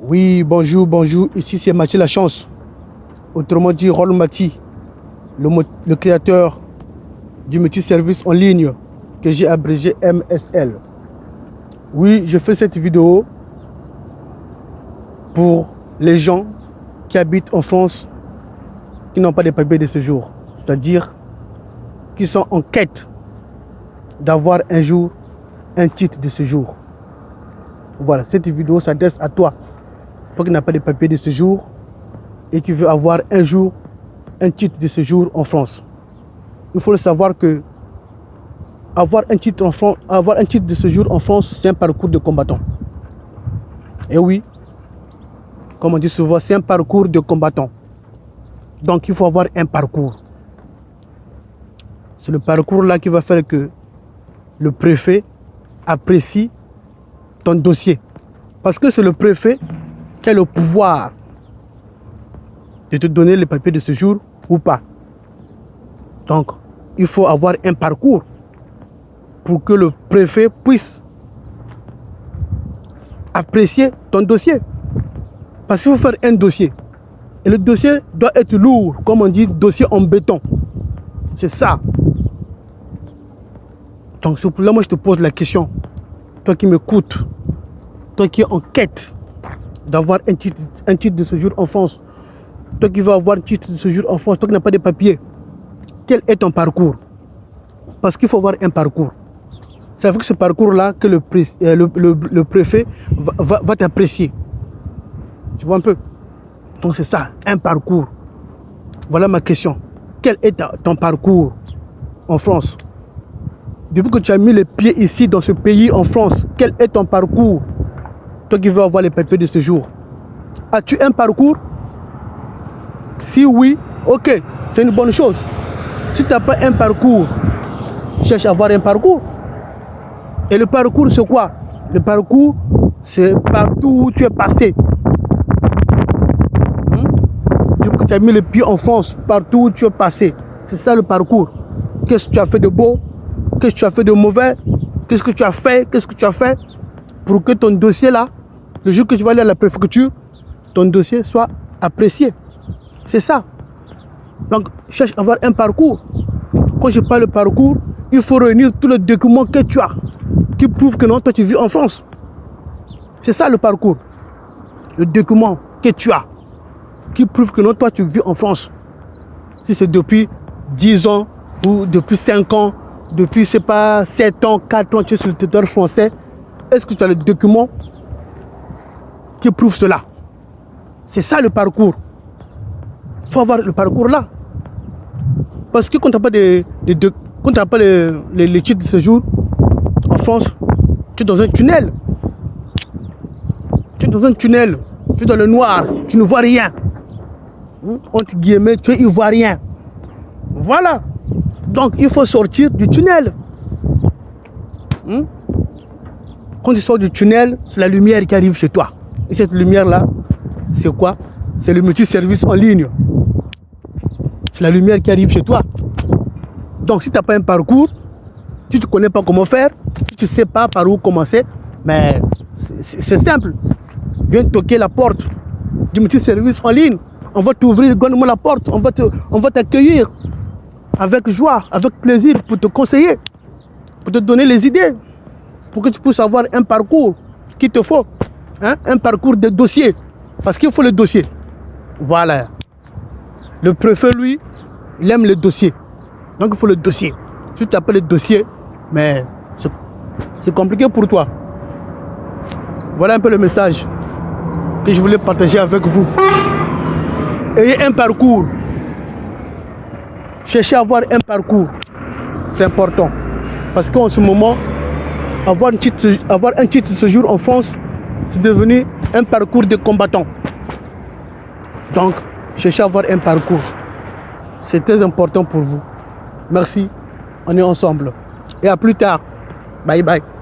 Oui, bonjour, bonjour. Ici, c'est Mathieu Lachance. Autrement dit, Rol Mati, le créateur du multi-service en ligne que j'ai abrégé MSL. Oui, je fais cette vidéo pour les gens qui habitent en France, qui n'ont pas de papiers de séjour. C'est-à-dire qui sont en quête d'avoir un jour un titre de séjour. Voilà, cette vidéo s'adresse à toi. Toi qui n'as pas de papier de séjour et qui veut avoir un jour un titre de séjour en France. Il faut le savoir que avoir un titre de séjour en France, c'est un parcours de combattant. Et oui, comme on dit souvent, c'est un parcours de combattant. Donc il faut avoir un parcours. C'est le parcours là qui va faire que le préfet apprécie ton dossier. Parce que c'est le préfet qui a le pouvoir de te donner les papiers de séjour ou pas. Donc, il faut avoir un parcours pour que le préfet puisse apprécier ton dossier. Parce qu'il faut faire un dossier. Et le dossier doit être lourd, comme on dit, dossier en béton. C'est ça. Donc, c'est pour là, moi, je te pose la question. Toi qui m'écoutes, toi qui es en quête d'avoir un titre de séjour en France, toi qui veux avoir un titre de séjour en France, toi qui n'as pas de papier, quel est ton parcours? Parce qu'il faut avoir un parcours. C'est avec ce parcours-là que le préfet va t'apprécier. Tu vois un peu? Donc c'est ça, un parcours. Voilà ma question. Quel est ton parcours en France? Depuis que tu as mis les pieds ici, dans ce pays, en France, quel est ton parcours? Toi qui veux avoir les papiers de séjour. As-tu un parcours? Si oui, ok, c'est une bonne chose. Si tu n'as pas un parcours, cherche à avoir un parcours. Et le parcours, c'est quoi? Le parcours, c'est partout où tu es passé. Depuis que tu as mis les pieds en France, partout où tu es passé. C'est ça le parcours. Qu'est-ce que tu as fait de beau? Qu'est-ce que tu as fait de mauvais? Qu'est-ce que tu as fait? Qu'est-ce que tu as fait pour que ton dossier là, le jour que tu vas aller à la préfecture, ton dossier soit apprécié. C'est ça. Donc, cherche à avoir un parcours. Quand je parle de parcours, il faut réunir tous les documents que tu as qui prouvent que non, toi tu vis en France. C'est ça le parcours. Le document que tu as qui prouve que non, toi tu vis en France. Si c'est depuis 10 ans ou depuis 5 ans, depuis, je sais pas, 7 ans, 4 ans, tu es sur le territoire français, est-ce que tu as le document qui prouve cela? C'est ça le parcours. Il faut avoir le parcours là. Parce que quand tu n'as pas les titres de séjour en France, tu es dans un tunnel. Tu es dans un tunnel. Tu es dans le noir. Tu ne vois rien. Entre guillemets, tu es ivoirien. Voilà. Donc, il faut sortir du tunnel. Quand tu sors du tunnel, c'est la lumière qui arrive chez toi. Et cette lumière-là, c'est quoi? C'est le multi-service en ligne. C'est la lumière qui arrive chez toi. Donc, si tu n'as pas un parcours, tu ne connais pas comment faire, tu ne sais pas par où commencer, mais c'est simple. Viens toquer la porte du multi-service en ligne. On va t'ouvrir grandement la porte. On va t'accueillir avec joie, avec plaisir, pour te conseiller, pour te donner les idées, pour que tu puisses avoir un parcours qu'il te faut. Un parcours de dossier. Parce qu'il faut le dossier. Voilà. Le préfet, lui, il aime le dossier. Donc il faut le dossier. Si tu n'as pas le dossier, mais c'est compliqué pour toi. Voilà un peu le message que je voulais partager avec vous. Ayez un parcours. Cherchez à avoir un parcours. C'est important. Parce qu'en ce moment, avoir un titre de séjour en France, c'est devenu un parcours de combattant. Donc, cherchez à avoir un parcours. C'est très important pour vous. Merci. On est ensemble. Et à plus tard. Bye bye.